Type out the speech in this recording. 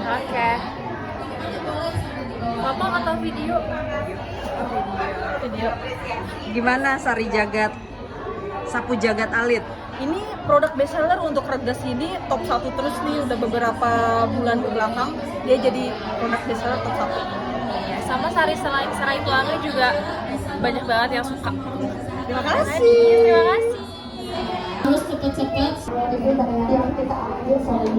Oke. Foto atau video? Video. Gimana Sari Jagat? Sapu Jagat Alit. Ini produk bestseller untuk Regas ini top 1 terus nih udah beberapa bulan ke belakang dia jadi produk bestseller top 1. Ya, sama serai tuangnya juga banyak banget yang suka. Terima kasih. Terima kasih. Harus cepat-cepat. Itu yang kita ambil saling